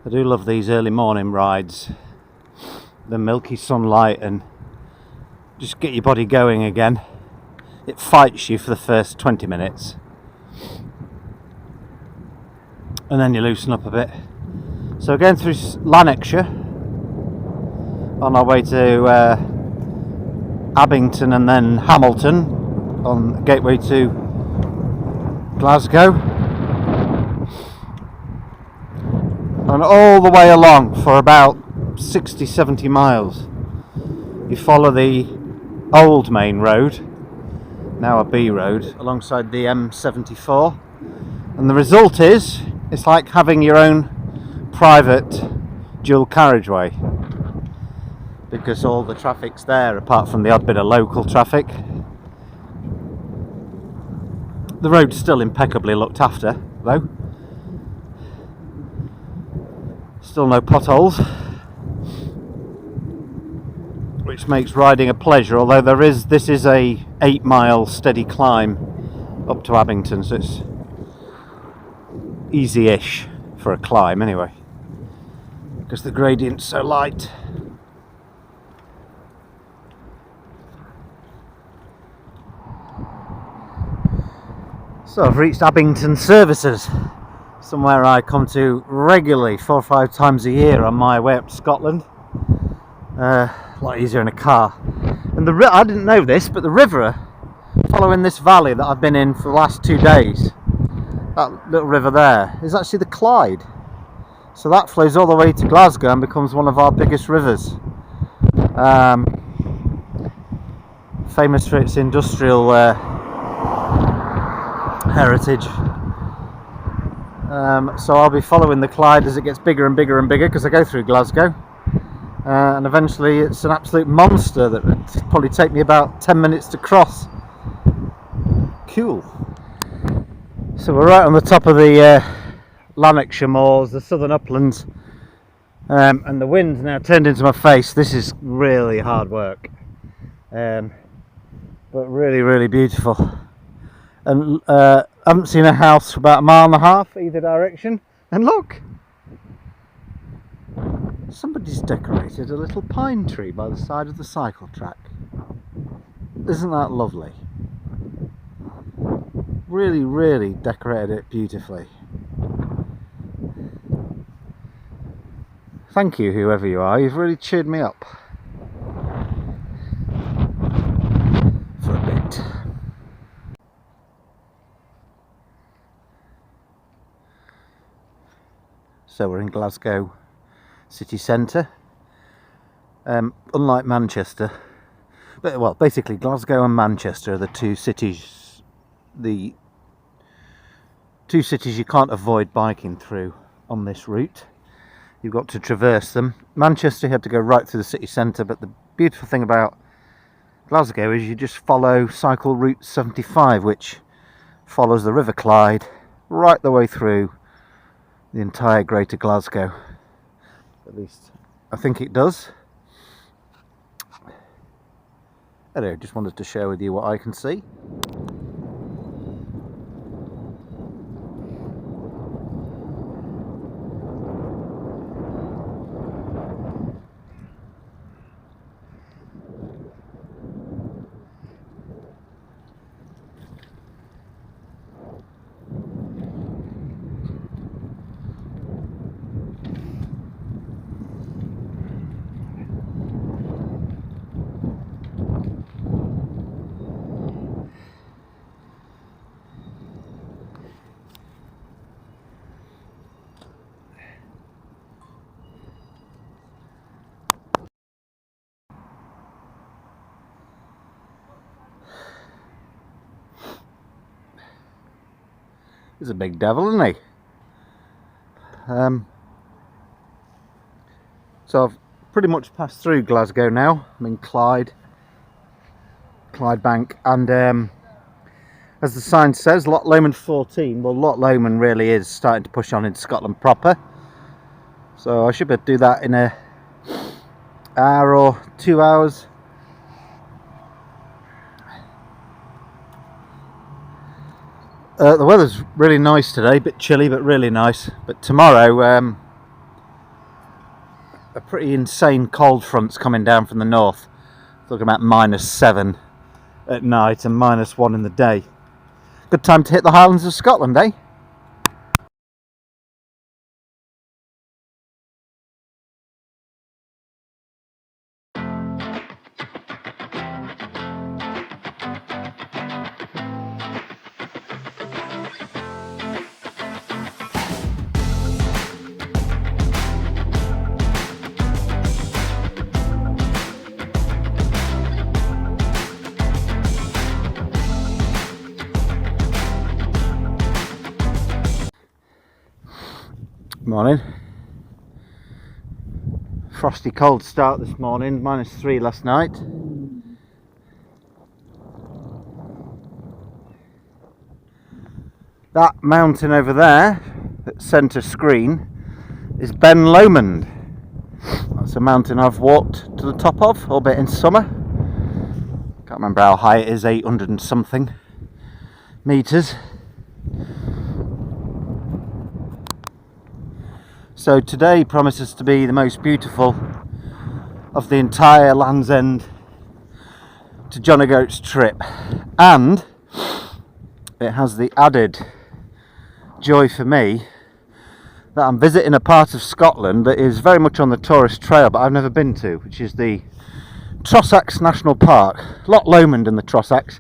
I do love these early morning rides. The milky sunlight and just get your body going again. It fights you for the first 20 minutes. And then you loosen up a bit. So again through Lanarkshire on our way to Abington and then Hamilton on gateway to Glasgow, and all the way along for about 60-70 miles you follow the old main road, now a B road, alongside the M74, and the result is it's like having your own private dual carriageway, because all the traffic's there apart from the odd bit of local traffic. The road's still impeccably looked after though, still no potholes, which makes riding a pleasure, although this is a 8-mile steady climb up to Abington, so it's easy-ish for a climb anyway, because the gradient's so light. So I've reached Abington Services, somewhere I come to regularly 4 or 5 times a year on my way up to Scotland. A lot easier in a car. And I didn't know this, but the river following this valley that I've been in for the last 2 days, that little river there, is actually the Clyde. So that flows all the way to Glasgow and becomes one of our biggest rivers. Famous for its industrial heritage. So I'll be following the Clyde as it gets bigger and bigger and bigger, because I go through Glasgow, and eventually it's an absolute monster that would probably take me about 10 minutes to cross. Cool. So we're right on the top of the Lanarkshire moors, the southern uplands, and the wind's now turned into my face. This is really hard work, but really beautiful. And I haven't seen a house for about 1.5 miles either direction, and look, somebody's decorated a little pine tree by the side of the cycle track. Isn't that lovely? Really decorated it beautifully. Thank you, whoever you are, you've really cheered me up for a bit. So we're in Glasgow city centre. Unlike Manchester, well, basically Glasgow and Manchester are the two cities you can't avoid biking through on this route. You've got to traverse them. Manchester, you have to go right through the city centre, but the beautiful thing about Glasgow is you just follow cycle route 75, which follows the River Clyde right the way through the entire Greater Glasgow. At least I think it does. Anyway, just wanted to share with you what I can see. He's a big devil, isn't he? So I've pretty much passed through Glasgow now. I'm in Clydebank, and as the sign says, Loch Lomond 14. Well, Loch Lomond really is starting to push on into Scotland proper. So I should be able to do that in an hour or 2 hours. The weather's really nice today, a bit chilly but really nice. But tomorrow a pretty insane cold front's coming down from the north. Talking about -7 at night and -1 in the day. Good time to hit the Highlands of Scotland, eh? Morning. Frosty cold start this morning, -3 last night. That mountain over there, at centre screen, is Ben Lomond. That's a mountain I've walked to the top of, albeit in summer. Can't remember how high it is, 800 and something metres. So today promises to be the most beautiful of the entire Land's End to John O'Groats trip, and it has the added joy for me that I'm visiting a part of Scotland that is very much on the tourist trail but I've never been to, which is the Trossachs National Park. Loch Lomond and the Trossachs.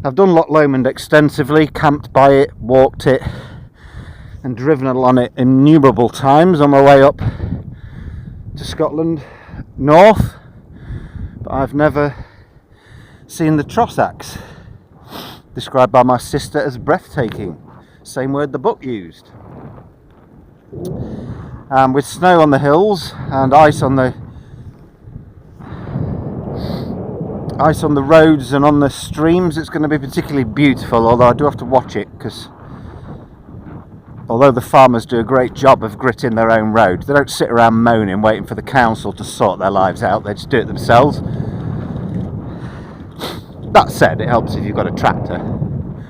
I've done Loch Lomond extensively, camped by it, walked it and driven along it innumerable times on my way up to Scotland north, but I've never seen the Trossachs, described by my sister as breathtaking, same word the book used. With snow on the hills and ice on the roads and on the streams, it's going to be particularly beautiful, although I do have to watch it because although the farmers do a great job of gritting their own road, they don't sit around moaning waiting for the council to sort their lives out, they just do it themselves. That said, it helps if you've got a tractor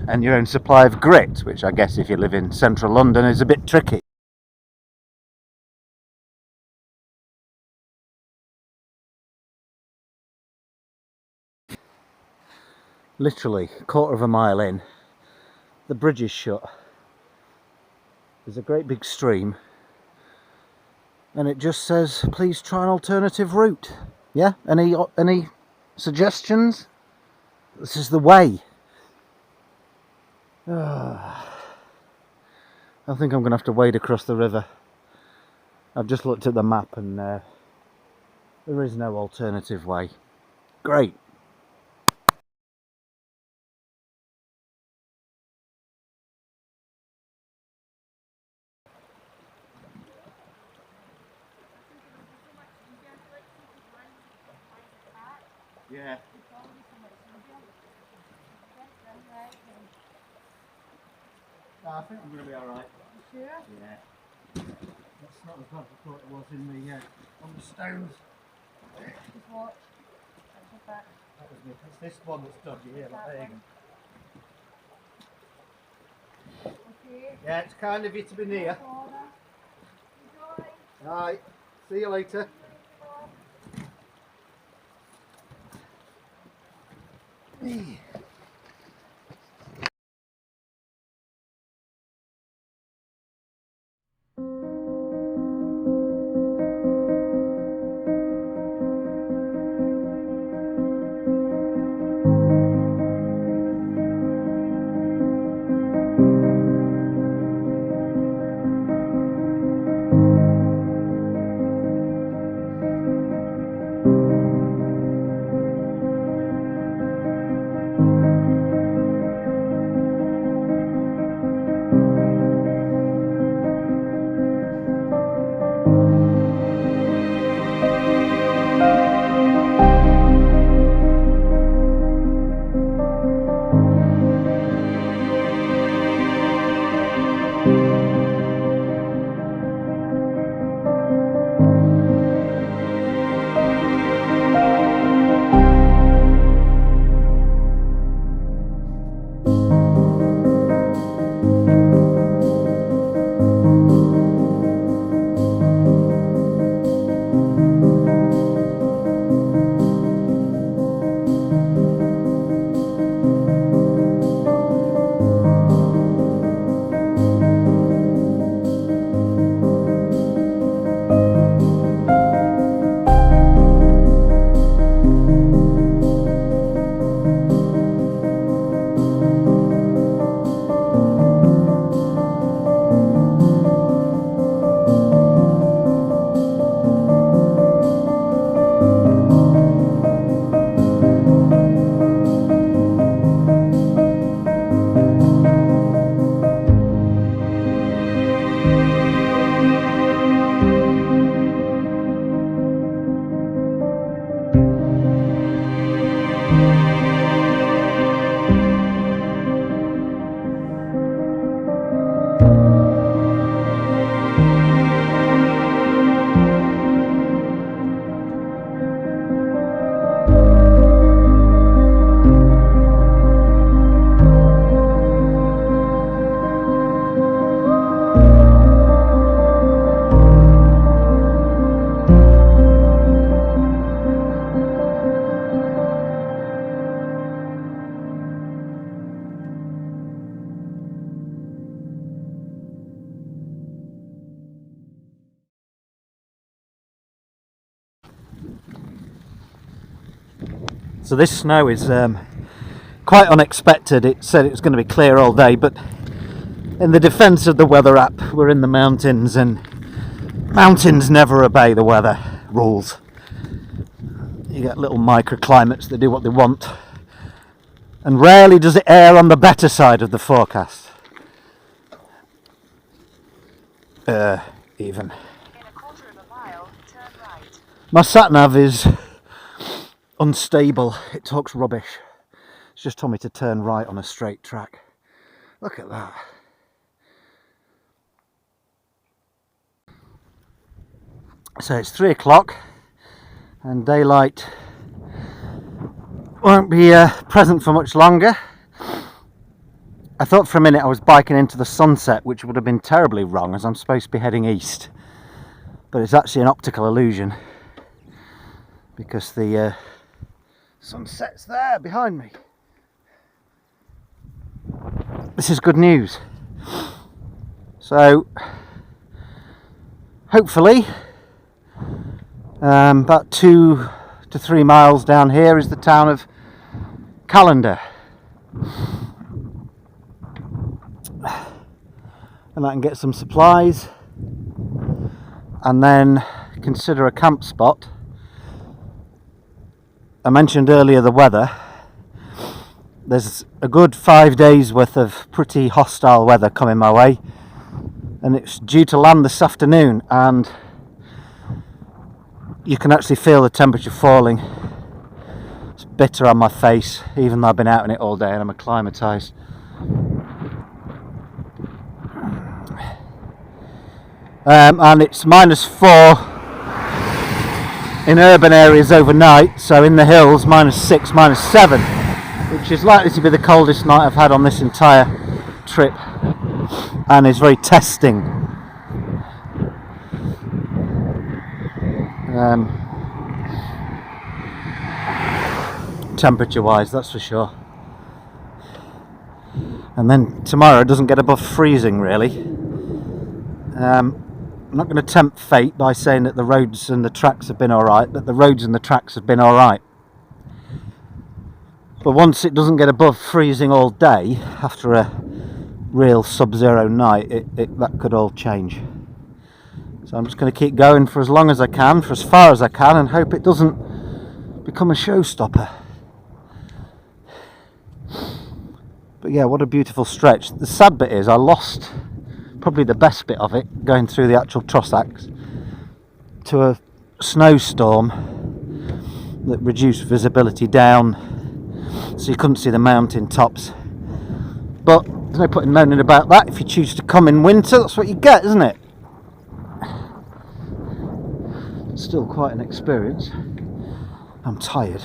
and your own supply of grit, which I guess if you live in central London is a bit tricky. Literally a quarter of a mile in, the bridge is shut. There's a great big stream and it just says please try an alternative route. Yeah, any suggestions? This is the way. I think I'm gonna have to wade across the river. I've just looked at the map and there is no alternative way. Great. Yeah. No, I think I'm going to be alright. You sure? Yeah. That's not as bad as I thought it was in the on the stones. Just watch. That's your back. That was me. It's this one that's dodgy here. Like, there you go. Okay. Yeah, it's kind of you to be near. Alright. See you later. So this snow is quite unexpected. It said it was going to be clear all day, but in the defence of the weather app, we're in the mountains, and mountains never obey the weather rules. You get little microclimates that do what they want, and rarely does it err on the better side of the forecast. Even. In a quarter of a mile, turn right. My sat-nav is unstable. It talks rubbish. It's just told me to turn right on a straight track. Look at that. So it's 3 o'clock and daylight won't be present for much longer. I thought for a minute I was biking into the sunset, which would have been terribly wrong, as I'm supposed to be heading east. But it's actually an optical illusion, because the sunset's there behind me. This is good news. So hopefully about 2 to 3 miles down here is the town of Callander, and I can get some supplies and then consider a camp spot. I mentioned earlier the weather. There's a good 5 days worth of pretty hostile weather coming my way, and it's due to land this afternoon, and you can actually feel the temperature falling. It's bitter on my face, even though I've been out in it all day and I'm acclimatised. And it's -4 in urban areas overnight, so in the hills -6, -7, which is likely to be the coldest night I've had on this entire trip, and is very testing. Temperature wise, that's for sure. And then tomorrow doesn't get above freezing really. I'm not going to tempt fate by saying that the roads and the tracks have been alright, but the roads and the tracks have been alright. But once it doesn't get above freezing all day, after a real sub-zero night, that could all change. So I'm just going to keep going for as long as I can, for as far as I can, and hope it doesn't become a showstopper. But yeah, what a beautiful stretch. The sad bit is I lost probably the best bit of it, going through the actual Trossachs, to a snowstorm that reduced visibility down, so you couldn't see the mountain tops. But there's no point in moaning about that. If you choose to come in winter, that's what you get, isn't it? Still quite an experience. I'm tired.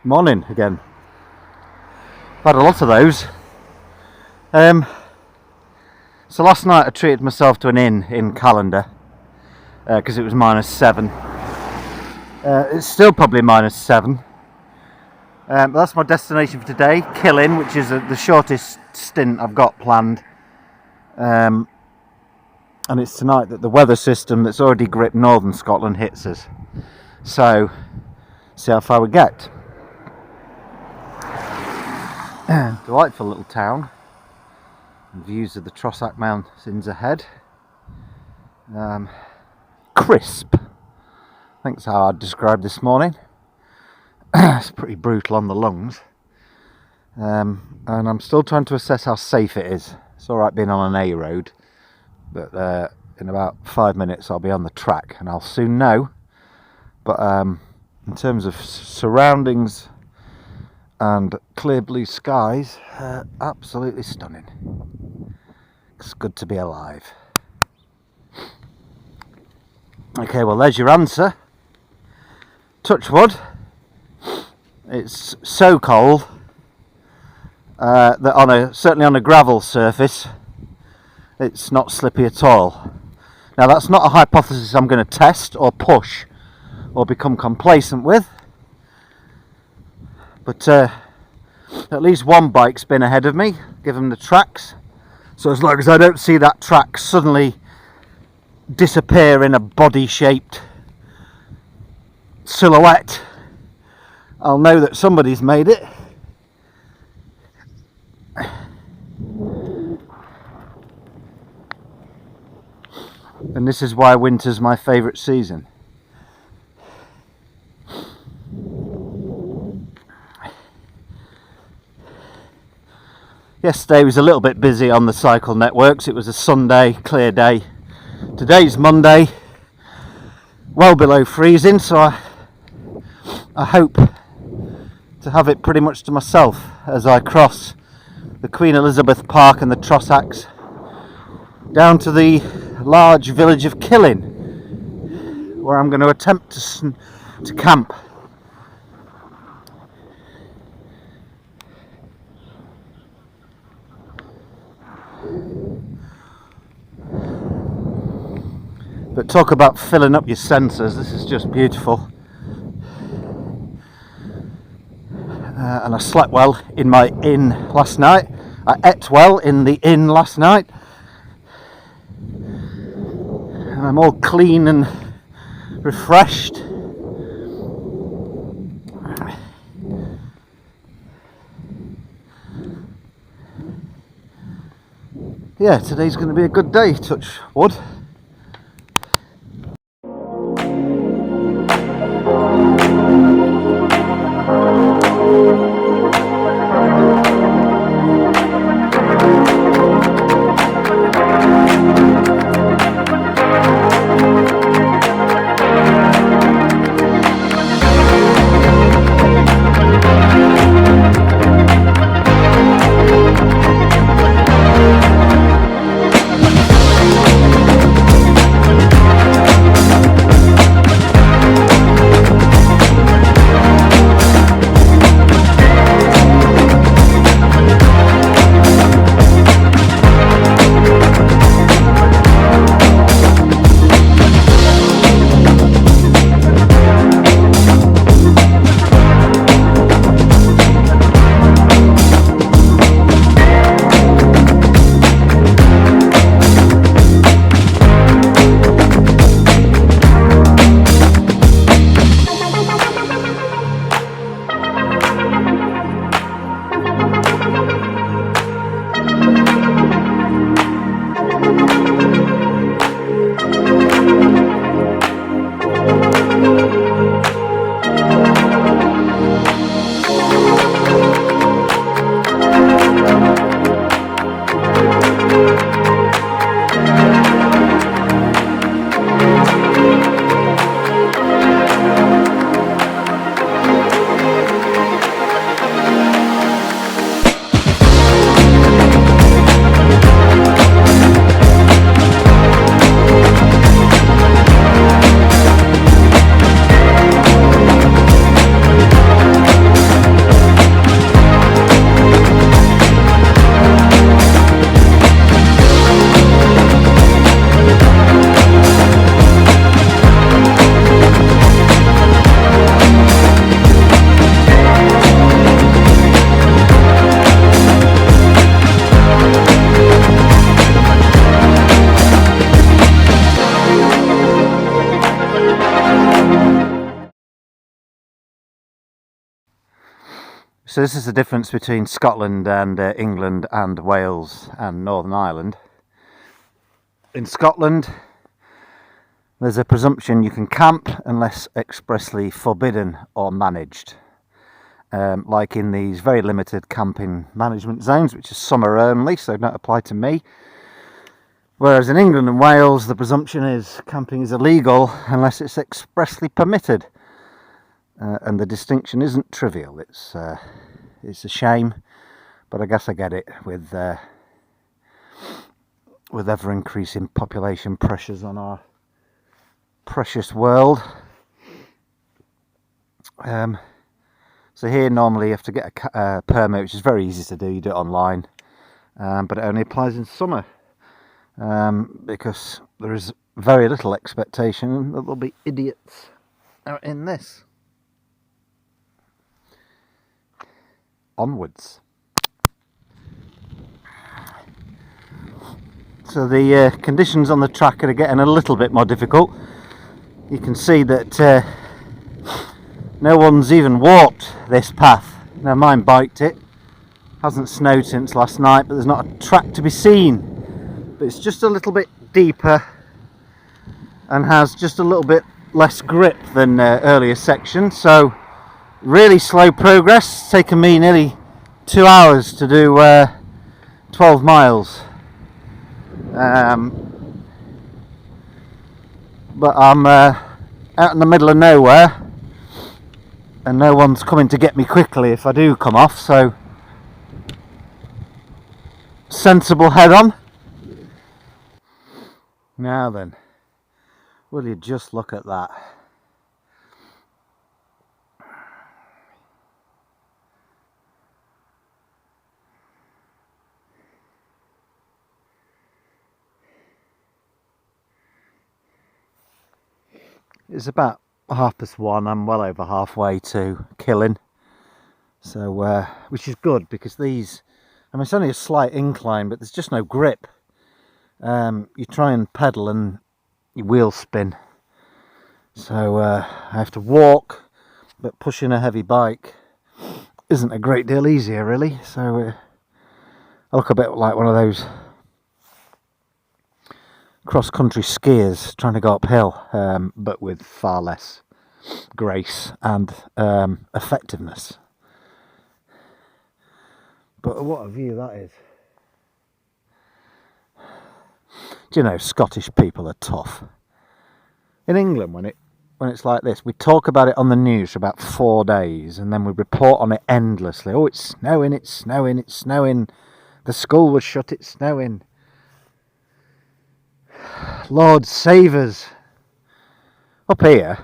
Morning again. I've had a lot of those. So last night I treated myself to an inn in Callander because it was -7. It's still probably -7. But that's my destination for today, Killin, which is the shortest stint I've got planned. And it's tonight that the weather system that's already gripped northern Scotland hits us. So, see how far we get. Delightful little town. And views of the Trossach Mountains ahead. Crisp. I think that's how I'd describe this morning. It's pretty brutal on the lungs. And I'm still trying to assess how safe it is. It's alright being on an A road, but in about 5 minutes I'll be on the track and I'll soon know. But in terms of surroundings and clear blue skies, absolutely stunning. It's good to be alive. Okay, well there's your answer. Touch wood. It's so cold that certainly on a gravel surface it's not slippy at all. Now that's not a hypothesis I'm going to test or push or become complacent with, but at least one bike's been ahead of me, given the tracks. So as long as I don't see that track suddenly disappear in a body-shaped silhouette, I'll know that somebody's made it. And this is why winter's my favourite season. Yesterday was a little bit busy on the cycle networks. It was a Sunday, clear day. Today's Monday, well below freezing, so I hope to have it pretty much to myself as I cross the Queen Elizabeth Park and the Trossachs down to the large village of Killin, where I'm going to attempt to camp. But talk about filling up your senses, this is just beautiful. And I slept well in my inn last night. I ate well in the inn last night. And I'm all clean and refreshed. Yeah, today's going to be a good day, touch wood. So this is the difference between Scotland and England and Wales and Northern Ireland. In Scotland, there's a presumption you can camp unless expressly forbidden or managed. Like in these very limited camping management zones, which is summer only, so don't apply to me. Whereas in England and Wales, the presumption is camping is illegal unless it's expressly permitted. And the distinction isn't trivial. It's a shame, but I guess I get it with ever-increasing population pressures on our precious world. So here normally you have to get a permit, which is very easy to do. You do it online, but it only applies in summer because there is very little expectation that there'll be idiots out in this. Onwards. So the conditions on the track are getting a little bit more difficult. You can see that no one's even walked this path. Now mine biked it. Hasn't snowed since last night, but there's not a track to be seen. But it's just a little bit deeper and has just a little bit less grip than earlier sections. So really slow progress. It's taken me nearly 2 hours to do 12 miles. But I'm out in the middle of nowhere and no one's coming to get me quickly if I do come off, so sensible head on. Now then, will you just look at that? It's about 1:30. I'm well over halfway to Killing, so which is good because these, I mean, it's only a slight incline, but there's just no grip. You try and pedal and your wheels spin. So I have to walk, but pushing a heavy bike isn't a great deal easier, really. So I look a bit like one of those cross-country skiers trying to go uphill, but with far less grace and effectiveness. But what a view that is. Do you know, Scottish people are tough. In England, when it's like this, we talk about it on the news for about 4 days and then we report on it endlessly. Oh, it's snowing, it's snowing, it's snowing. The school was shut, it's snowing. Lord save us. Up here,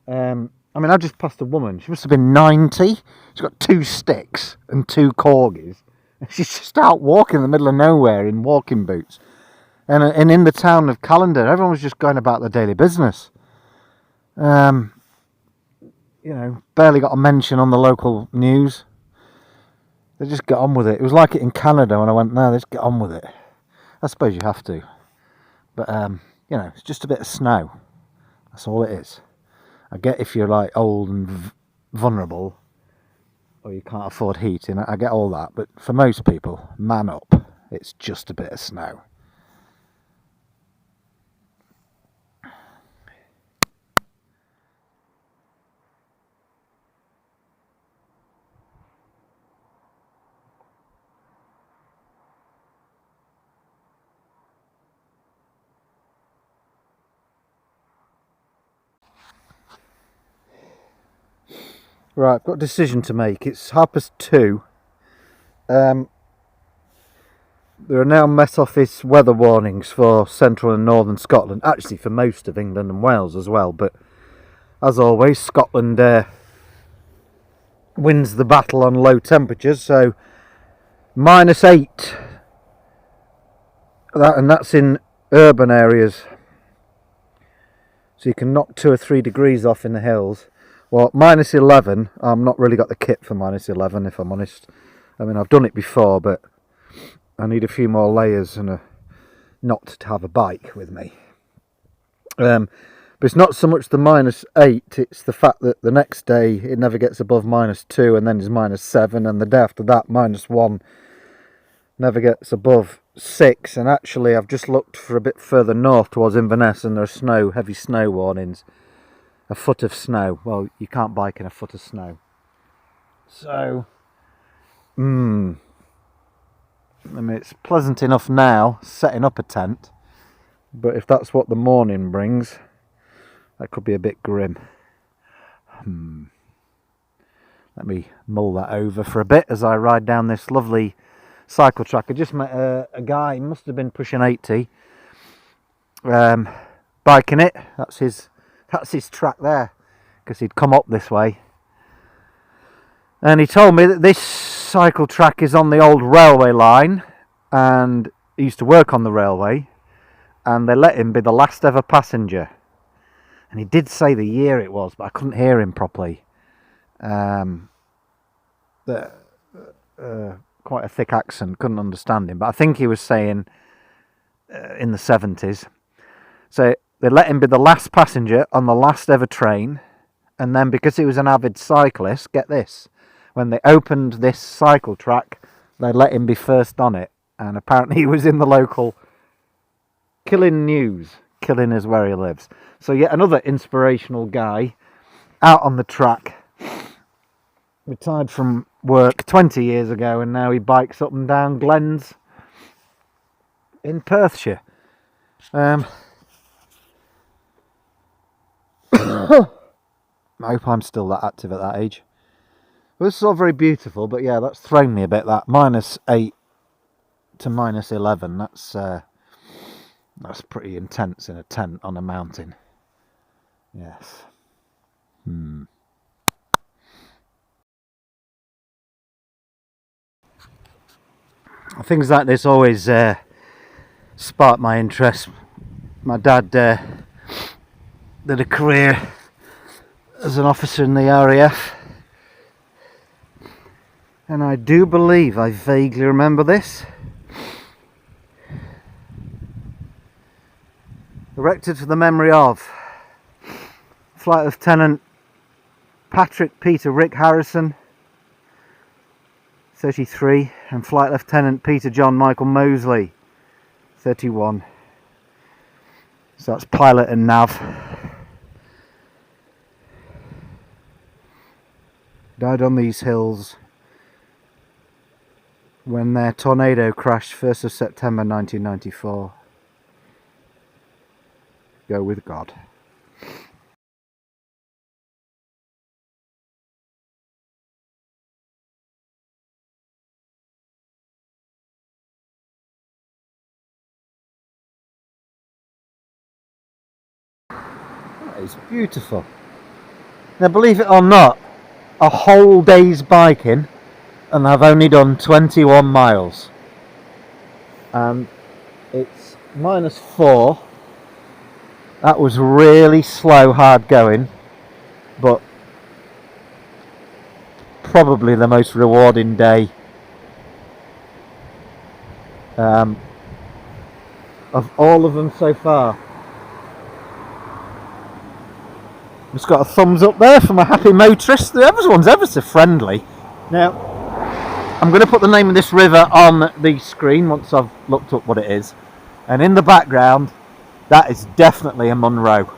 I mean, I just passed a woman. She must have been 90. She's got 2 sticks and 2 corgis. And she's just out walking in the middle of nowhere in walking boots. And in the town of Callander, everyone was just going about their daily business. You know, barely got a mention on the local news. They just get on with it. It was like it in Canada when I went there. They just get on with it. I suppose you have to. But, you know, it's just a bit of snow. That's all it is. I get if you're like old and vulnerable or you can't afford heating. I get all that. But for most people, man up. It's just a bit of snow. Right, I've got a decision to make. It's 2:30. There are now Met Office weather warnings for central and northern Scotland. Actually, for most of England and Wales as well. But as always, Scotland wins the battle on low temperatures. So -8. And that's in urban areas. So you can knock 2 or 3 degrees off in the hills. Well, -11, I've not really got the kit for -11, if I'm honest. I mean, I've done it before, but I need a few more layers and not to have a bike with me. But it's not so much the -8, it's the fact that the next day it never gets above -2 and then it's -7, and the day after that, -1, never gets above 6. And actually, I've just looked for a bit further north towards Inverness and there are heavy snow warnings. A foot of snow. Well, you can't bike in a foot of snow. So, I mean, it's pleasant enough now setting up a tent, but if that's what the morning brings, that could be a bit grim. Let me mull that over for a bit as I ride down this lovely cycle track. I just met a guy, he must have been pushing 80, biking it. That's his track there, because he'd come up this way. And he told me that this cycle track is on the old railway line, and he used to work on the railway, and they let him be the last ever passenger. And he did say the year it was, but I couldn't hear him properly. Quite a thick accent, couldn't understand him. But I think he was saying in the 70s. So they let him be the last passenger on the last ever train, and then because he was an avid cyclist, get this, when they opened this cycle track, they let him be first on it, and apparently he was in the local Killing News. Killing is where he lives. So yet another inspirational guy out on the track, retired from work 20 years ago, and now he bikes up and down Glens in Perthshire. I hope I'm still that active at that age. Well, this is all very beautiful, but yeah, that's thrown me a bit, that -8 to -11. That's pretty intense in a tent on a mountain. Yes. Things like this always spark my interest. My dad did a career as an officer in the RAF, and I do believe I vaguely remember this. Erected to the memory of Flight Lieutenant Patrick Peter Rick Harrison, 33, and Flight Lieutenant Peter John Michael Mosley, 31. So that's pilot and nav. Died on these hills when their tornado crashed 1st of September 1994. Go with God. That is beautiful. Now, believe it or not, a whole day's biking, and I've only done 21 miles. And it's -4. That was really slow, hard going, but probably the most rewarding day of all of them so far. Just got a thumbs up there from a happy motorist. Everyone's ever so friendly. Now, I'm going to put the name of this river on the screen once I've looked up what it is. And in the background, that is definitely a Munro.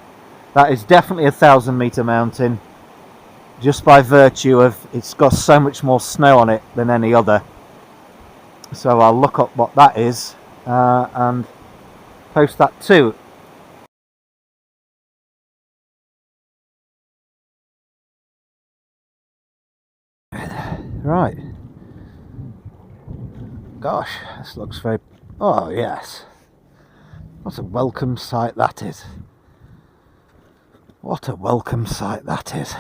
That is definitely a 1,000-metre mountain, just by virtue of it's got so much more snow on it than any other. So I'll look up what that is and post that too. Right. Gosh, this looks very... Oh, yes. What a welcome sight that is. What a welcome sight that is.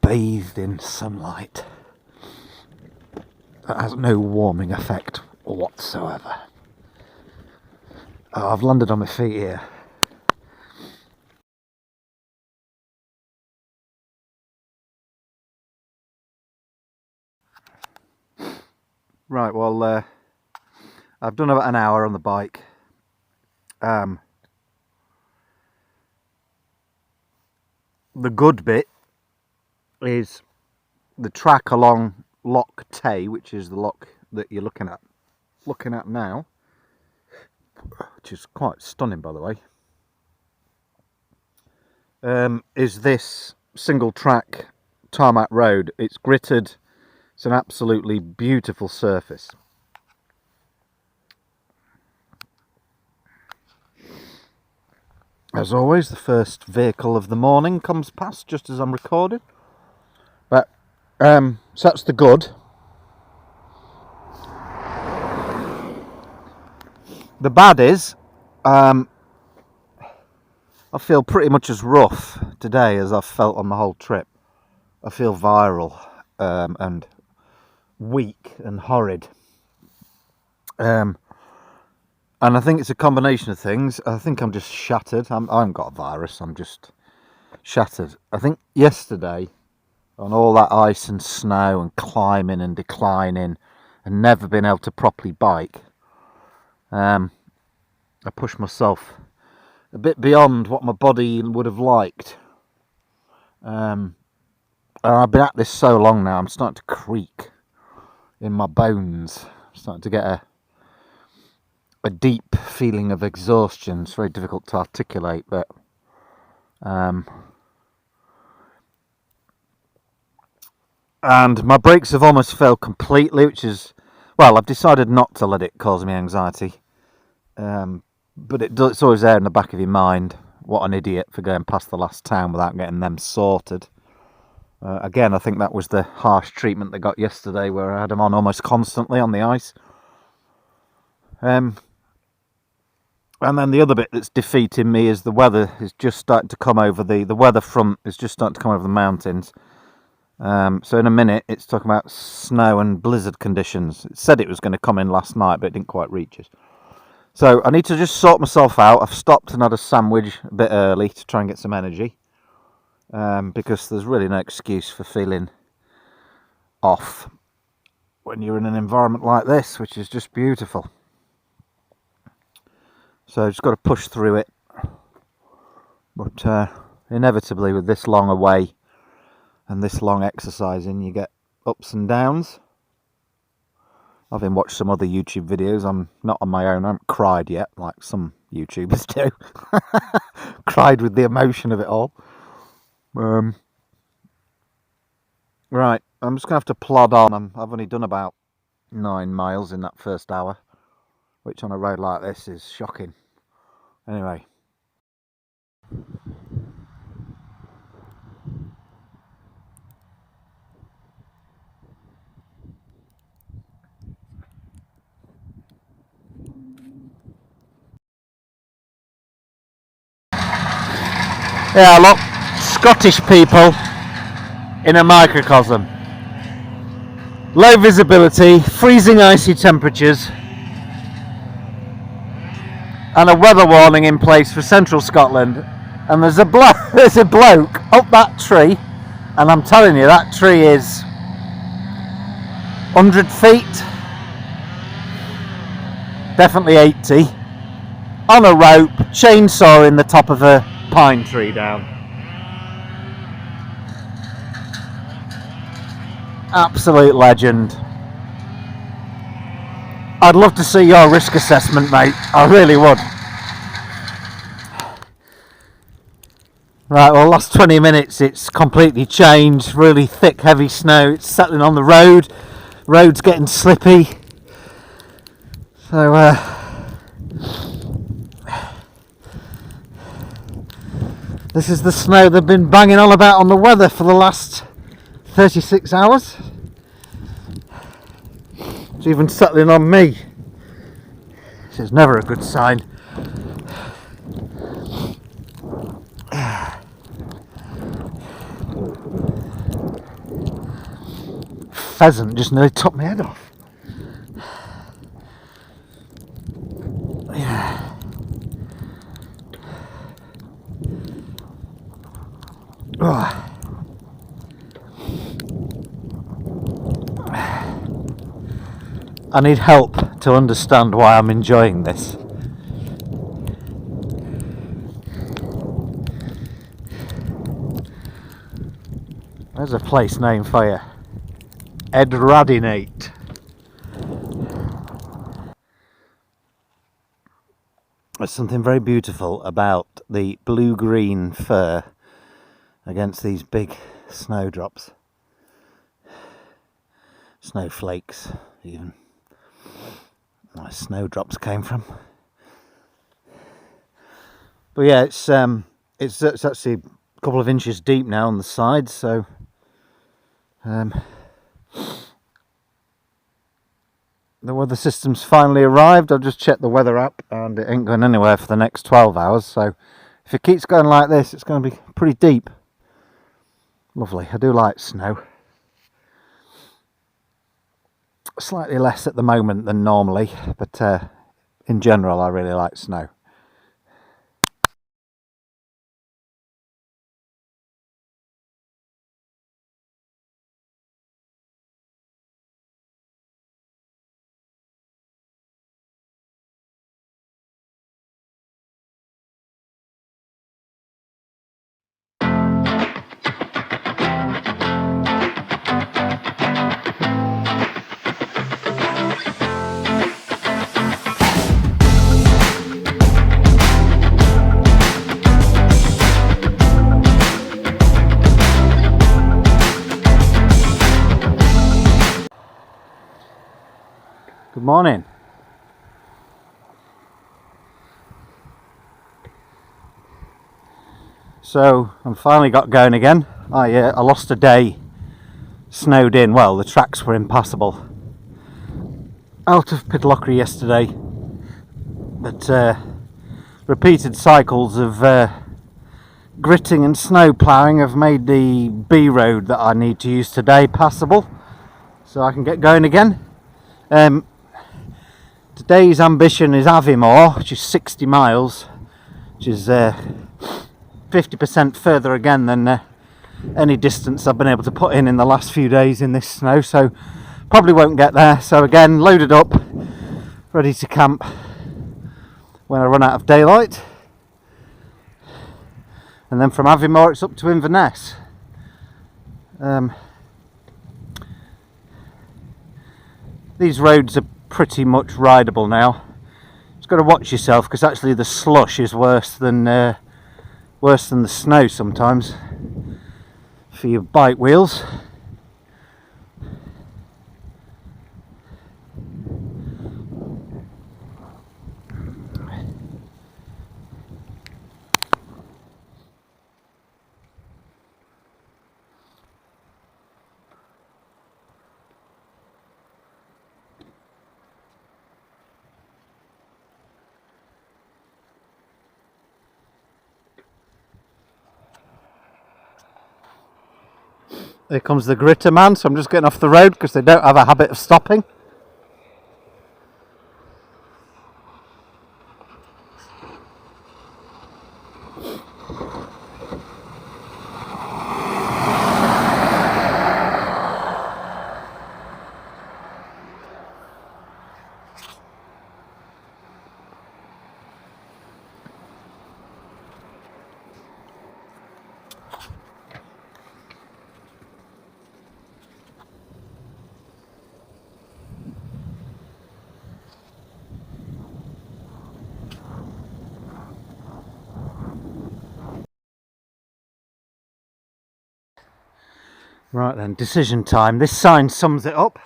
Bathed in sunlight. That has no warming effect whatsoever. Oh, I've landed on my feet here. Right, well, I've done about an hour on the bike. The good bit is the track along Loch Tay, which is the loch that you're looking at now, which is quite stunning, by the way. Is this single track tarmac road. It's gritted. It's an absolutely beautiful surface. As always, the first vehicle of the morning comes past just as I'm recording. But so that's the good. The bad is I feel pretty much as rough today as I've felt on the whole trip. I feel viral and weak and horrid. And I think it's a combination of things. I think I'm just shattered. I haven't got a virus, I'm just shattered. I think yesterday on all that ice and snow and climbing and declining and never been able to properly bike, I pushed myself a bit beyond what my body would have liked. And I've been at this so long now, I'm starting to creak in my bones. I'm starting to get a deep feeling of exhaustion. It's very difficult to articulate, but and my brakes have almost failed completely, which is, well, I've decided not to let it cause me anxiety. But it's always there in the back of your mind. What an idiot for going past the last town without getting them sorted. Again, I think that was the harsh treatment they got yesterday, where I had them on almost constantly on the ice. And then the other bit that's defeating me is the weather is just starting to come over the weather front is just starting to come over the mountains. So in a minute, it's talking about snow and blizzard conditions. It said it was going to come in last night, but it didn't quite reach us. So I need to just sort myself out. I've stopped and had a sandwich a bit early to try and get some energy. Because there's really no excuse for feeling off when you're in an environment like this, which is just beautiful. So I've just got to push through it. But inevitably, with this long away and this long exercising, you get ups and downs. I've been watched some other YouTube videos. I'm not on my own. I haven't cried yet, like some YouTubers do. Cried with the emotion of it all. Right, I'm just going to have to plod on. I've only done about 9 miles in that first hour, which on a road like this is shocking. Anyway. Yeah, look, Scottish people in a microcosm. Low visibility, freezing icy temperatures, and a weather warning in place for central Scotland. And there's a bloke up that tree, and I'm telling you, that tree is 100 feet, definitely 80, on a rope, chainsawing the top of a pine tree down. Absolute legend. I'd love to see your risk assessment, mate. I really would. Right, well, last 20 minutes it's completely changed. Really thick, heavy snow. It's settling on the road. Road's getting slippy. So, this is the snow they've been banging on about on the weather for the last 36 hours. It's even settling on me. This is never a good sign. Pheasant just nearly topped my head off. Yeah. Oh. I need help to understand why I'm enjoying this. There's a place named for you. Edradinate. There's something very beautiful about the blue-green fur against these big snowdrops. Snowflakes, even. Where snowdrops came from. But yeah, it's actually a couple of inches deep now on the sides, so the weather system's finally arrived. I've just checked the weather app and it ain't going anywhere for the next 12 hours, so if it keeps going like this, it's going to be pretty deep. Lovely. I do like snow. Slightly less at the moment than normally, but in general I really like snow. Good morning. So I'm finally got going again. I lost a day snowed in. Well, the tracks were impassable. Out of Pitlochry yesterday, but repeated cycles of gritting and snow ploughing have made the B road that I need to use today passable, so I can get going again. Today's ambition is Aviemore, which is 60 miles, which is 50% further again than any distance I've been able to put in the last few days in this snow, so probably won't get there. So again, loaded up, ready to camp when I run out of daylight. And then from Aviemore it's up to Inverness. These roads are pretty much rideable now. Just got to watch yourself, because actually the slush is worse than the snow sometimes for your bike wheels. Here comes the gritter man, so I'm just getting off the road because they don't have a habit of stopping. Right then, decision time. This sign sums it up.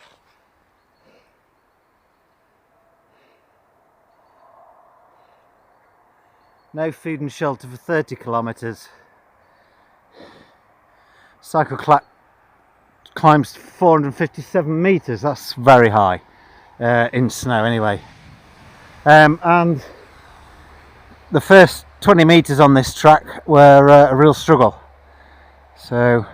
No food and shelter for 30 kilometres. Cycle climbs 457 metres. That's very high in snow anyway. And the first 20 metres on this track were a real struggle. So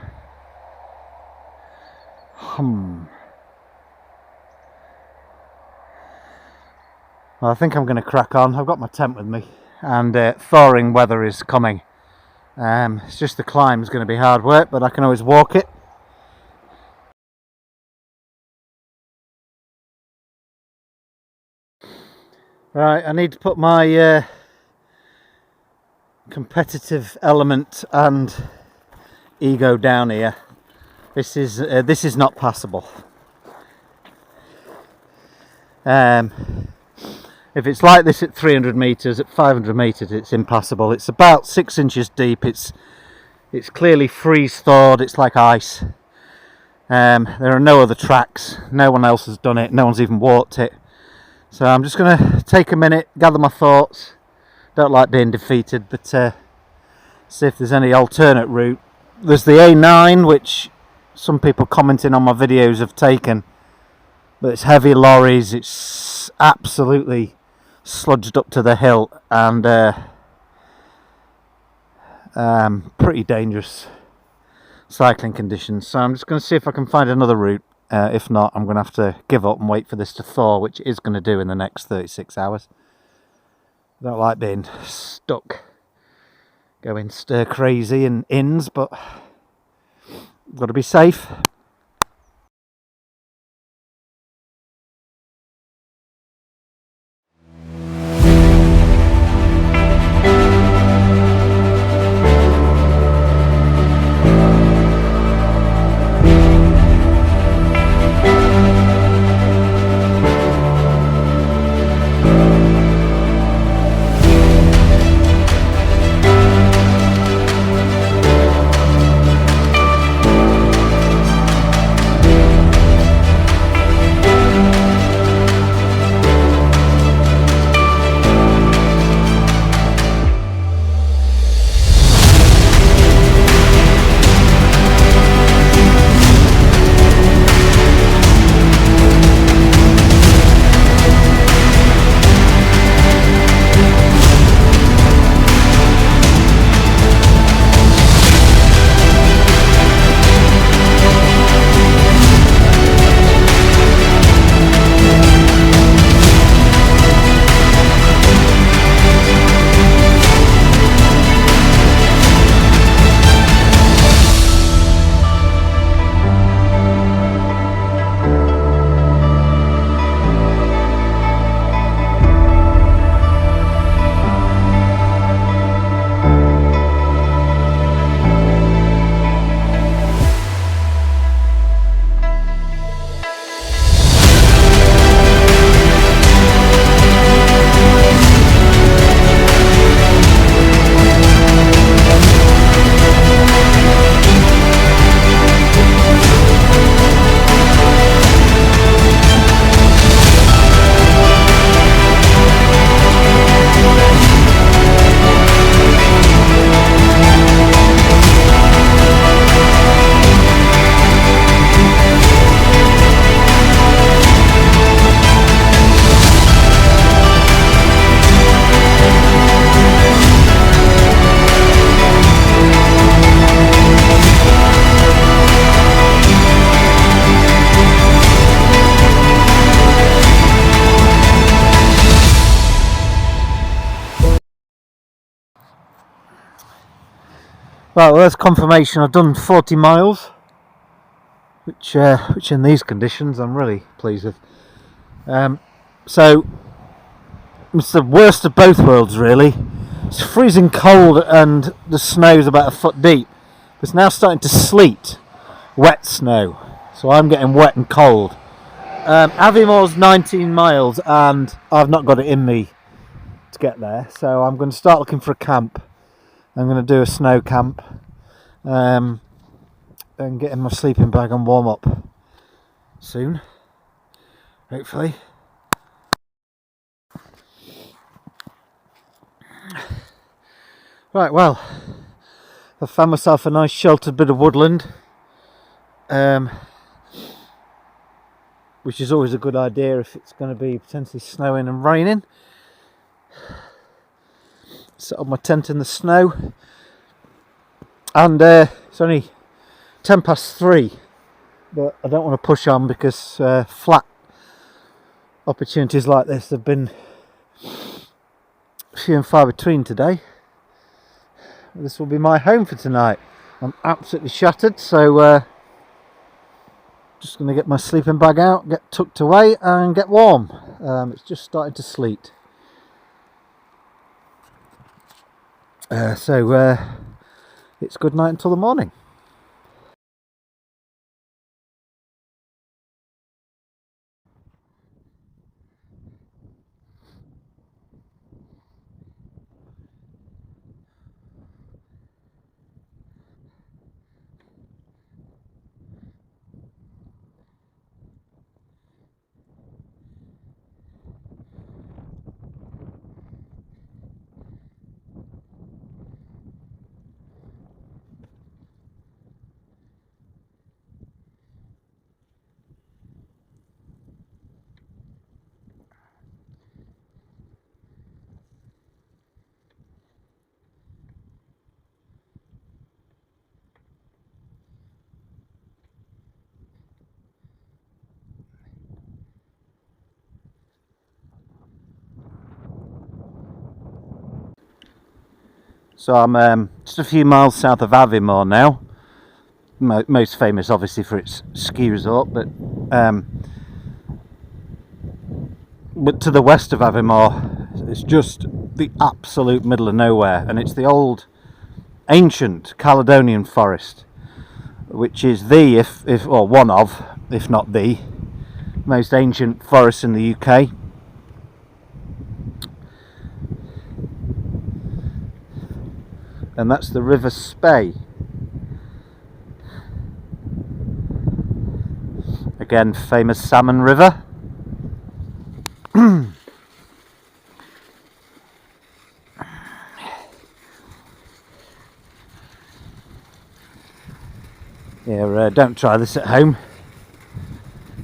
well, I think I'm going to crack on. I've got my tent with me, and thawing weather is coming. It's just the climb's going to be hard work, but I can always walk it. Right, I need to put my competitive element and ego down here. This is not passable. If it's like this at 300 metres, at 500 metres it's impassable. It's about 6 inches deep. It's clearly freeze thawed. It's like ice. There are no other tracks. No one else has done it. No one's even walked it. So I'm just going to take a minute, gather my thoughts. Don't like being defeated, but see if there's any alternate route. There's the A9, which some people commenting on my videos have taken, but it's heavy lorries. It's absolutely sludged up to the hilt, and pretty dangerous cycling conditions. So I'm just going to see if I can find another route. If not, I'm going to have to give up and wait for this to thaw, which it is going to do in the next 36 hours. I don't like being stuck going stir crazy in inns, but I've got to be safe. Well, there's confirmation I've done 40 miles, which in these conditions I'm really pleased with. So it's the worst of both worlds, really. It's freezing cold and the snow's about a foot deep. It's now starting to sleet, wet snow, so I'm getting wet and cold. Aviemor's 19 miles and I've not got it in me to get there, so I'm going to start looking for a camp. I'm going to do a snow camp and get in my sleeping bag and warm up soon, hopefully. Right, well, I found myself a nice sheltered bit of woodland, which is always a good idea if it's going to be potentially snowing and raining. Set up my tent in the snow, and it's only 3:10, but I don't want to push on because flat opportunities like this have been few and far between today. This will be my home for tonight. I'm absolutely shattered, so just going to get my sleeping bag out, get tucked away and get warm. It's just starting to sleet. So it's good night until the morning. So I'm just a few miles south of Aviemore now. Most famous obviously for its ski resort, but to the west of Aviemore it's just the absolute middle of nowhere, and it's the old ancient Caledonian forest, which is the or one of, if not the most ancient forest in the UK. And that's the River Spey. Again, famous salmon river. Yeah, don't try this at home.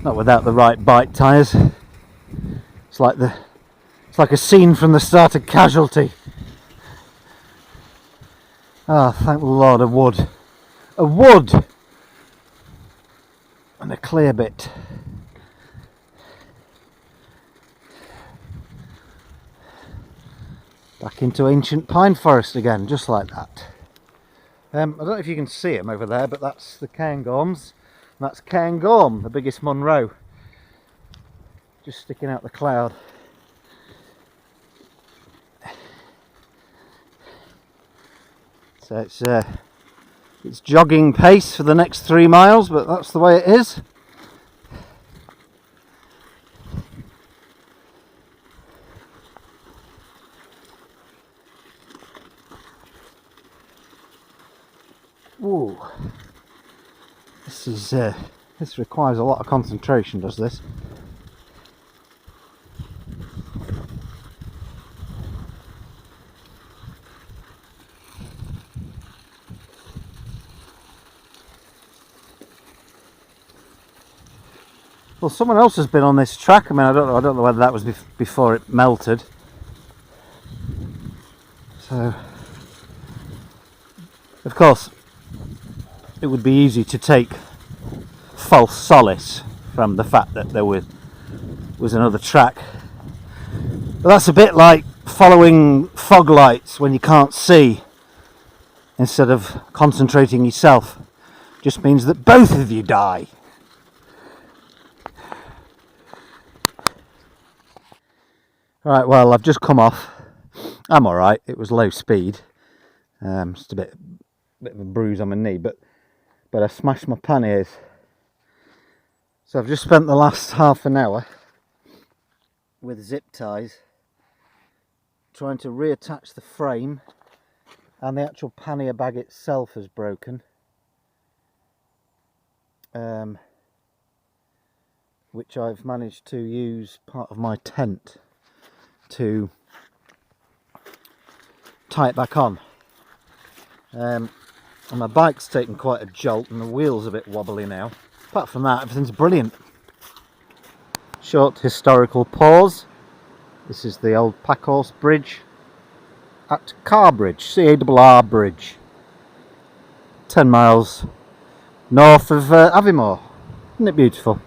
Not without the right bike tyres. It's like a scene from the start of Casualty. Ah, oh, thank the Lord, a wood. A wood! And a clear bit. Back into ancient pine forest again, just like that. I don't know if you can see them over there, but that's the Cairngorms. And that's Cairngorm, the biggest Munro. Just sticking out the cloud. So it's jogging pace for the next 3 miles, but that's the way it is. Ooh, this requires a lot of concentration, does this? Well, someone else has been on this track. I mean, I don't know whether that was before it melted. So, of course, it would be easy to take false solace from the fact that there was another track. But that's a bit like following fog lights when you can't see. instead of concentrating yourself, just means that both of you die. Right, well, I've just come off. I'm alright, it was low speed. Just a bit of a bruise on my knee, but I smashed my panniers. So I've just spent the last half an hour with zip ties trying to reattach the frame, and the actual pannier bag itself is broken, which I've managed to use part of my tent to tie it back on. And my bike's taken quite a jolt and the wheel's a bit wobbly now. Apart from that, everything's brilliant. Short historical pause. This is the old Packhorse Bridge at Carbridge, C-A-R-R Bridge, 10 miles north of Aviemore. Isn't it beautiful?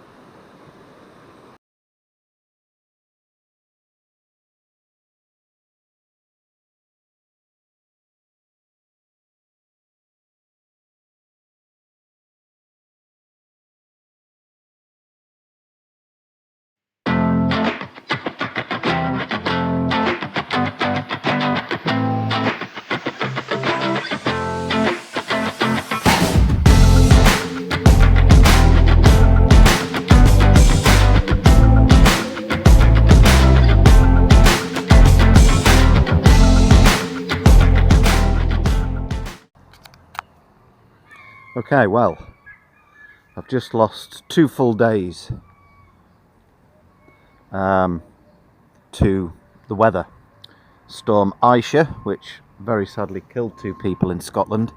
Okay, well, I've just lost 2 full days to the weather. Storm Aisha, which very sadly killed 2 people in Scotland,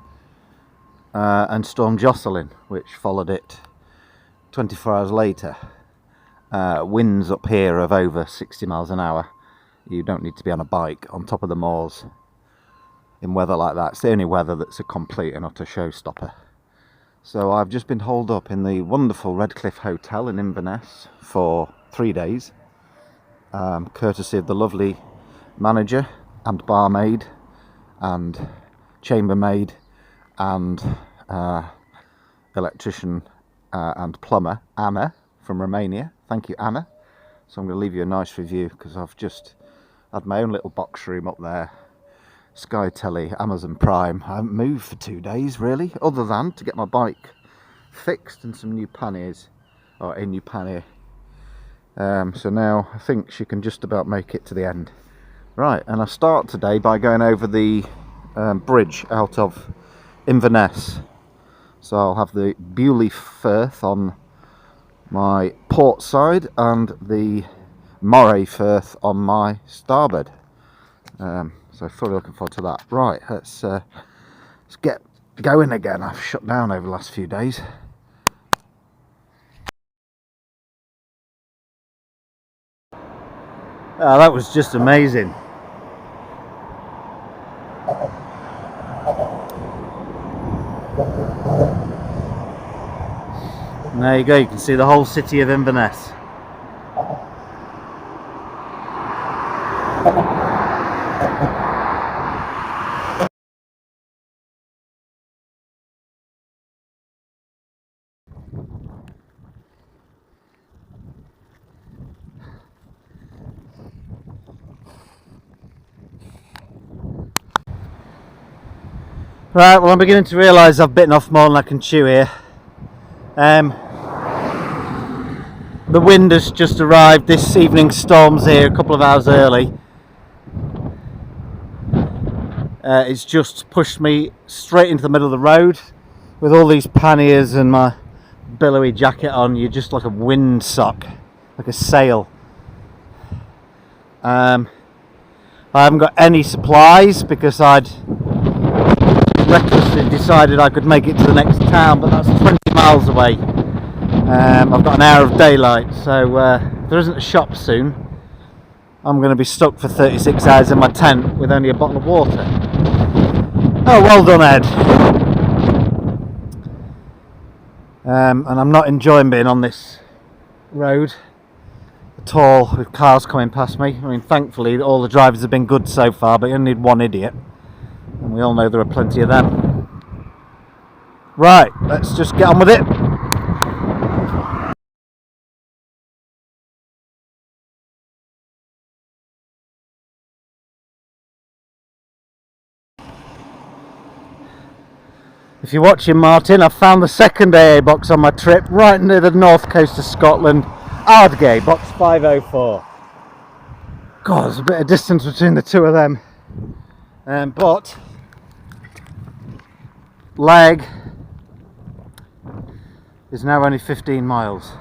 and Storm Jocelyn, which followed it 24 hours later. Winds up here of over 60 miles an hour. You don't need to be on a bike on top of the moors in weather like that. It's the only weather that's a complete and utter showstopper. So I've just been holed up in the wonderful Redcliffe Hotel in Inverness for 3 days, courtesy of the lovely manager and barmaid and chambermaid and electrician and plumber Anna from Romania. Thank you, Anna. So I'm going to leave you a nice review because I've just had my own little box room up there. Sky Telly, Amazon Prime. I haven't moved for 2 days really, other than to get my bike fixed and some new panniers, or a new pannier. So now I think she can just about make it to the end. Right, and I start today by going over the bridge out of Inverness. So I'll have the Bewley Firth on my port side and the Moray Firth on my starboard. So fully looking forward to that. Right, let's get going again. I've shut down over the last few days. That was just amazing. And there you go, you can see the whole city of Inverness. Right, well I'm beginning to realise I've bitten off more than I can chew here. The wind has just arrived. This evening's storm's here a couple of hours early. It's just pushed me straight into the middle of the road. With all these panniers and my billowy jacket on, you're just like a windsock, like a sail. I haven't got any supplies because I'd recklessly decided I could make it to the next town, but that's 20 miles away. I've got an hour of daylight, so if there isn't a shop soon, I'm going to be stuck for 36 hours in my tent with only a bottle of water. Oh, well done, Ed. And I'm not enjoying being on this road at all, with cars coming past me. I mean, thankfully all the drivers have been good so far, but you only need one idiot and We all know there are plenty of them. Right, let's just get on with it. If you're watching, Martin, I've found the second AA box on my trip, right near the north coast of Scotland. Ardgay, box 504. God, there's a bit of distance between the two of them. But leg is now only 15 miles.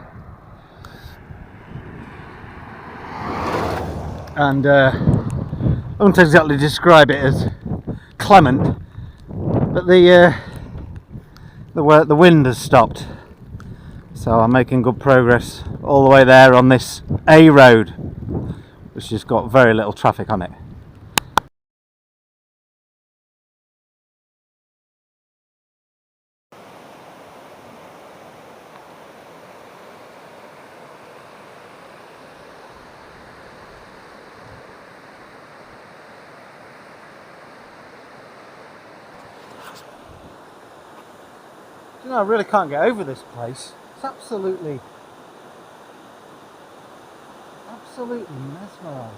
And I wouldn't exactly describe it as clement, but the wind has stopped, so I'm making good progress all the way there on this A road, which has got very little traffic on it. You know, I really can't get over this place. It's absolutely mesmerising.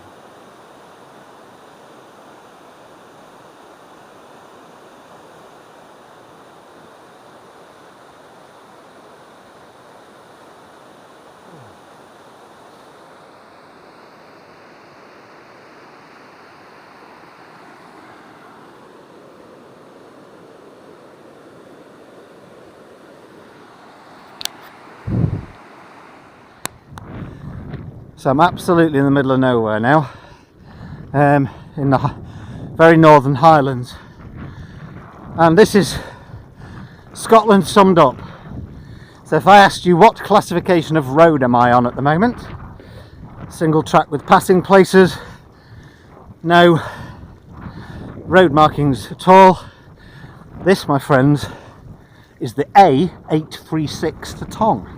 So I'm absolutely in the middle of nowhere now, in the very northern Highlands, and this is Scotland summed up. So if I asked you what classification of road am I on at the moment, single track with passing places, no road markings at all, this, my friends, is the A836 to Tong.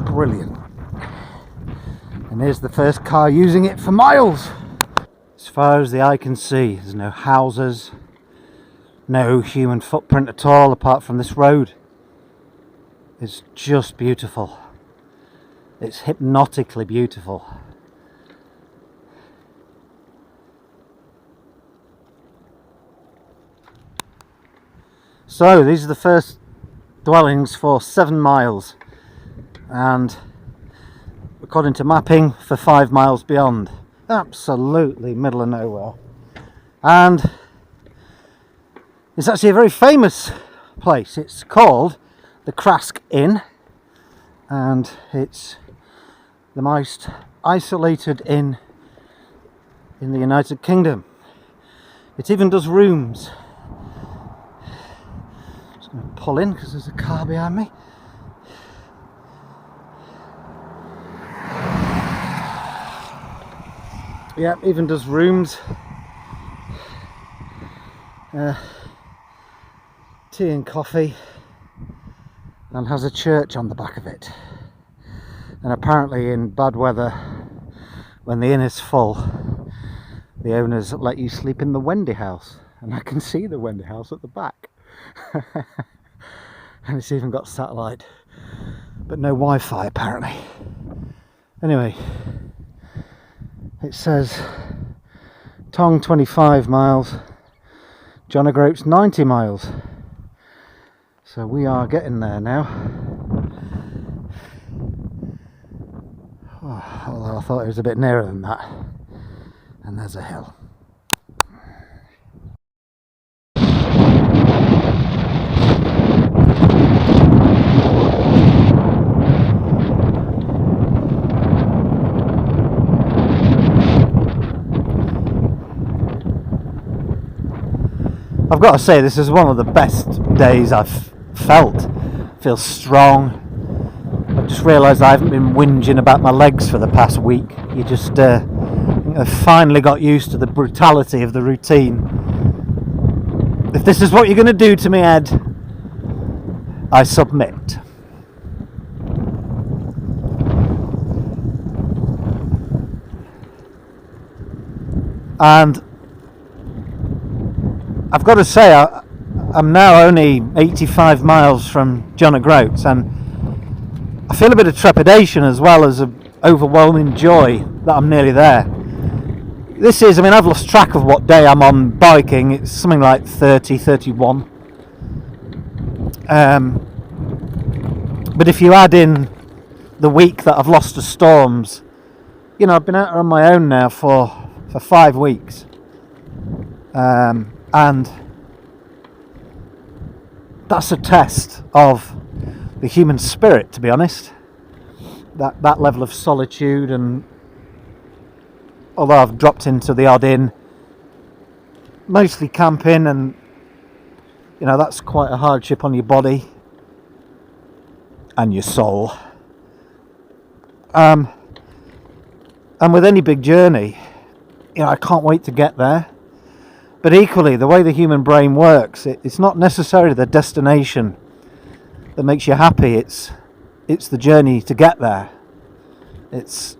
Brilliant. And here's the first car using it for miles. As far as the eye can see, there's no houses, no human footprint at all apart from this road. It's just beautiful. It's hypnotically beautiful. So these are the first dwellings for 7 miles, and according to mapping, for 5 miles beyond. Absolutely middle of nowhere. And it's actually a very famous place. It's called the Crask Inn, and it's the most isolated inn in the United Kingdom. It even does rooms. Just going to pull in because there's a car behind me. Yeah, even does rooms, tea and coffee, and has a church on the back of it. And apparently in bad weather, when the inn is full, the owners let you sleep in the Wendy house, and I can see the Wendy house at the back. And it's even got satellite, but no Wi-Fi apparently. Anyway, it says Tong 25 miles, John O'Groats 90 miles. So we are getting there now. Oh, although I thought it was a bit nearer than that. And there's a hill. I've got to say, this is one of the best days I've felt. I feel strong. I've just realised I haven't been whinging about my legs for the past week. You just I've finally got used to the brutality of the routine. If this is what you're going to do to me, Ed, I submit. And I've got to say, I'm now only 85 miles from John O'Groats, and I feel a bit of trepidation as well as an overwhelming joy that I'm nearly there. This is, I mean, I've lost track of what day I'm on biking. It's something like 30, 31. But if you add in the week that I've lost to storms, you know, I've been out on my own now for 5 weeks. And that's a test of the human spirit, to be honest. That level of solitude, and although I've dropped into the odd inn, mostly camping, and you know, that's quite a hardship on your body and your soul. And with any big journey, you know, I can't wait to get there. But equally, the way the human brain works, it's not necessarily the destination that makes you happy. It's the journey to get there. It's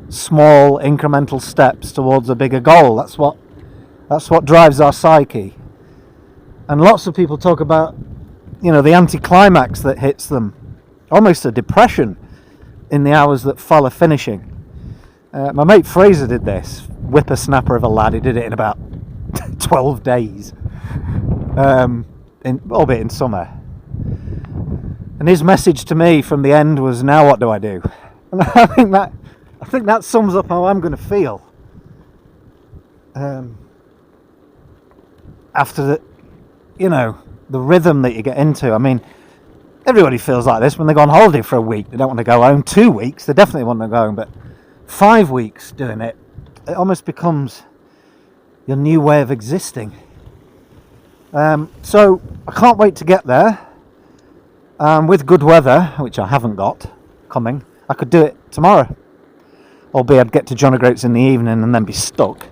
small incremental steps towards a bigger goal. That's what drives our psyche. And lots of people talk about, you know, the anticlimax that hits them, almost a depression in the hours that follow finishing. My mate Fraser did this, whippersnapper of a lad. He did it in about 12 days, albeit in summer. And his message to me from the end was, "Now what do I do?" And I think that sums up how I'm going to feel after the, you know, the rhythm that you get into. I mean, everybody feels like this when they go on holiday for a week. They don't want to go home. 2 weeks, they definitely want to go home. But 5 weeks doing it, it almost becomes your new way of existing. So I can't wait to get there. With good weather, which I haven't got coming, I could do it tomorrow. Albeit I'd get to John O'Groats in the evening and then be stuck,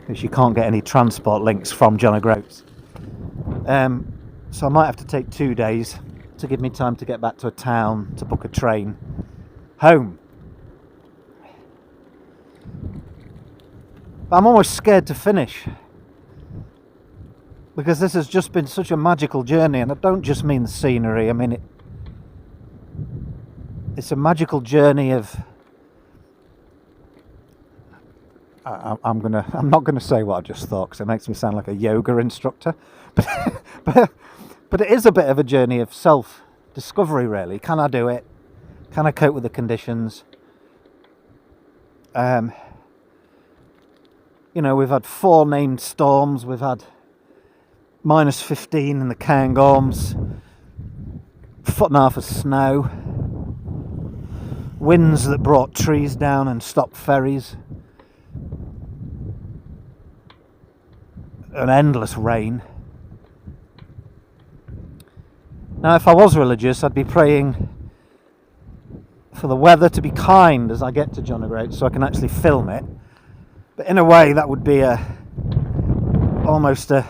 because you can't get any transport links from John O'Groats. So I might have to take 2 days to give me time to get back to a town, to book a train home. But I'm almost scared to finish, because this has just been such a magical journey, and I don't just mean the scenery. I mean it's a magical journey of. I'm not gonna say what I just thought, because it makes me sound like a yoga instructor, but it is a bit of a journey of self-discovery, really. Can I do it? Can I cope with the conditions? You know, we've had 4 named storms. We've had -15 in the Cairngorms, 1.5 feet of snow, winds that brought trees down and stopped ferries, an endless rain. Now, if I was religious, I'd be praying for the weather to be kind as I get to John O'Groats, so I can actually film it. But in a way, that would be almost a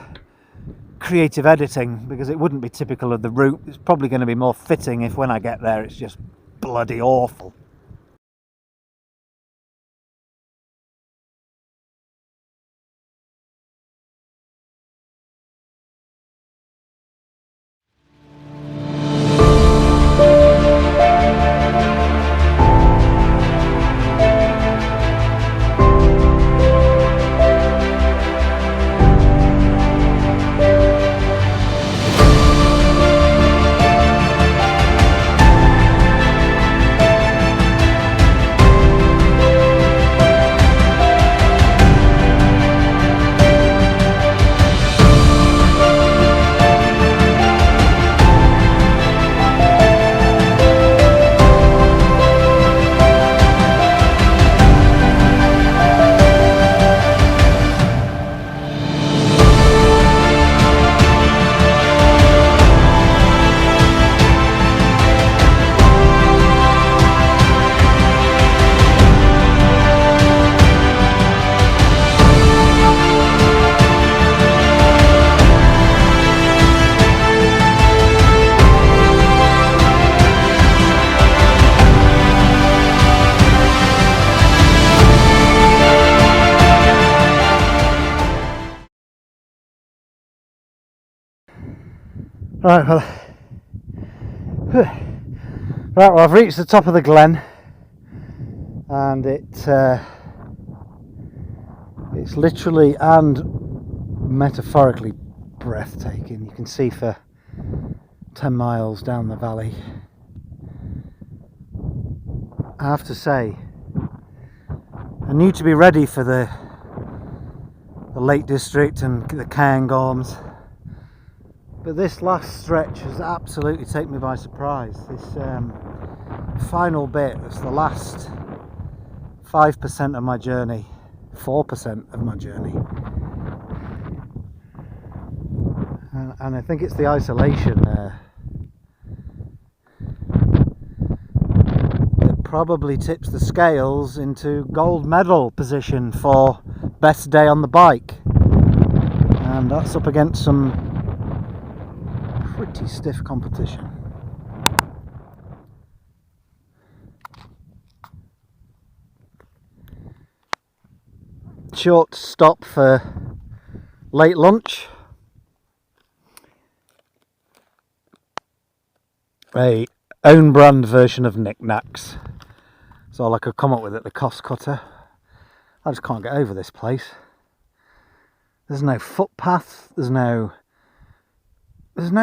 creative editing, because it wouldn't be typical of the route. It's probably going to be more fitting if when I get there it's just bloody awful. Right, well, I've reached the top of the glen, and it's literally and metaphorically breathtaking. You can see for 10 miles down the valley. I have to say, I need to be ready for the Lake District and the Cairngorms, but this last stretch has absolutely taken me by surprise. This final bit is the last 5% of my journey, 4% of my journey, and I think it's the isolation that probably tips the scales into gold medal position for best day on the bike, and that's up against some pretty stiff competition. Short stop for late lunch. A own brand version of knickknacks. That's all I could come up with at the cost cutter. I just can't get over this place. There's no footpath, there's no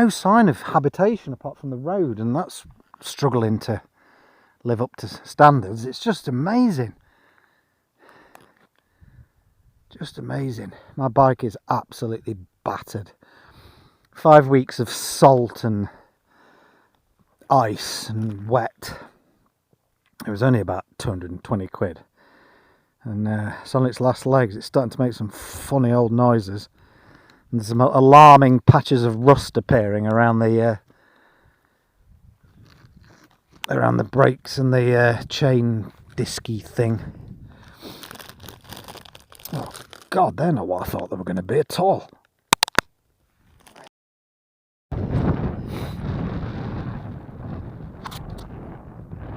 sign of habitation apart from the road, and that's struggling to live up to standards. It's just amazing. Just amazing. My bike is absolutely battered. 5 weeks of salt and ice and wet. It was only about 220 quid. And it's on its last legs. It's starting to make some funny old noises. And there's some alarming patches of rust appearing around the brakes and the chain disky thing. Oh God, they're not what I thought they were going to be at all.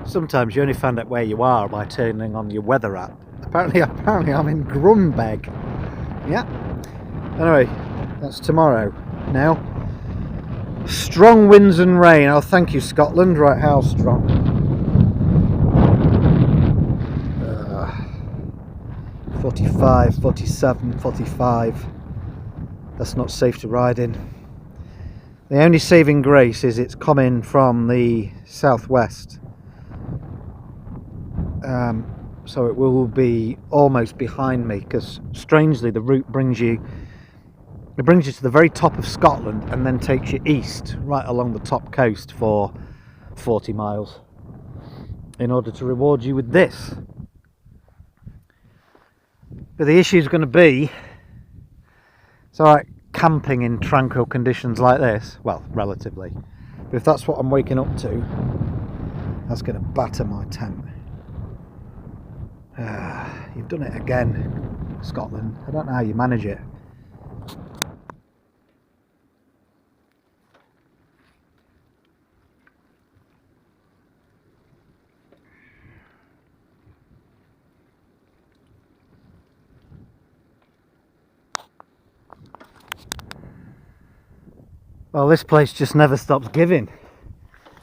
Sometimes you only find out where you are by turning on your weather app. Apparently I'm in Grunberg. Yeah. Anyway, that's tomorrow now. Strong winds and rain. Oh, thank you, Scotland. Right, how strong? 45, 47, 45. That's not safe to ride in. The only saving grace is it's coming from the southwest. So it will be almost behind me, because strangely the route brings you to the very top of Scotland and then takes you east right along the top coast for 40 miles in order to reward you with this. But the issue is going to be, it's alright camping in tranquil conditions like this, well, relatively, but if that's what I'm waking up to, that's going to batter my tent. You've done it again, Scotland. I don't know how you manage it. Well, this place just never stops giving.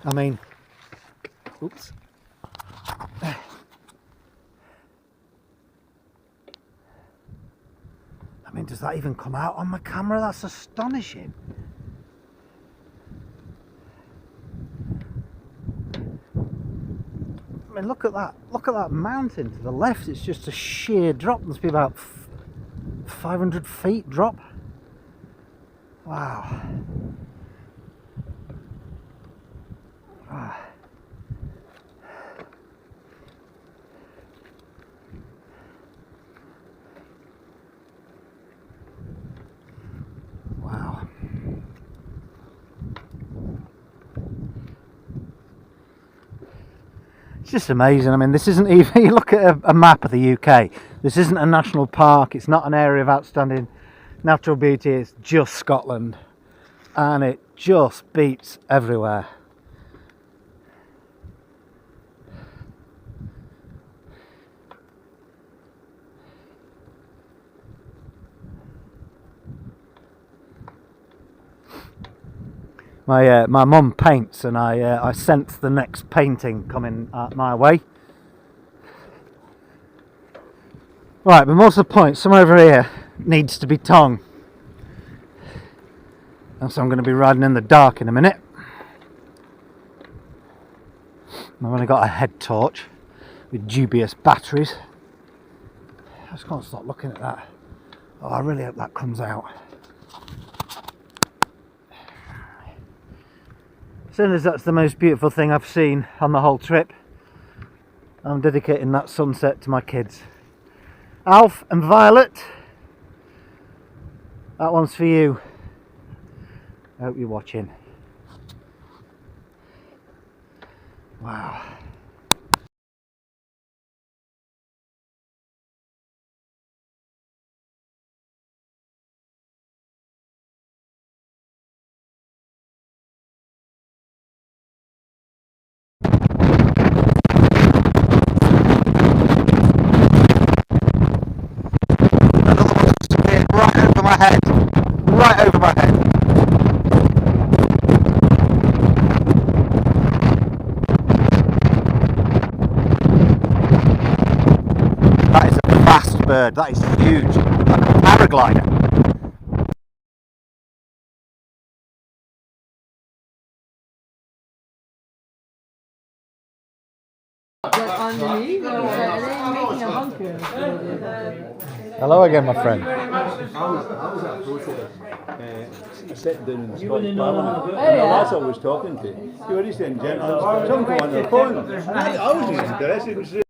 I mean, oops. I mean, does that even come out on my camera? That's astonishing. I mean, look at that. Look at that mountain to the left. It's just a sheer drop. Must be about 500 feet drop. Wow. Wow. It's just amazing. I mean, this isn't even, you look at a map of the UK, this isn't a national park, it's not an area of outstanding natural beauty, it's just Scotland, and it just beats everywhere. my mum paints, and I sense the next painting coming my way. Right, but most of the point, some over here needs to be tongue. And so I'm going to be riding in the dark in a minute. I've only got a head torch with dubious batteries. I just can't stop looking at that. Oh, I really hope that comes out. Seeing as that's the most beautiful thing I've seen on the whole trip, I'm dedicating that sunset to my kids. Alf and Violet, that one's for you. I hope you're watching. Wow. Right over my head. Right over my head. That is a fast bird. That is huge. Like a paraglider. Underneath, and then making a bunker. Hello again, my friend. I was sitting down in the Scottish Parliament, yeah? and the lads I was talking to, you were just saying, gentlemen, some come on their phone. I wasn't interested.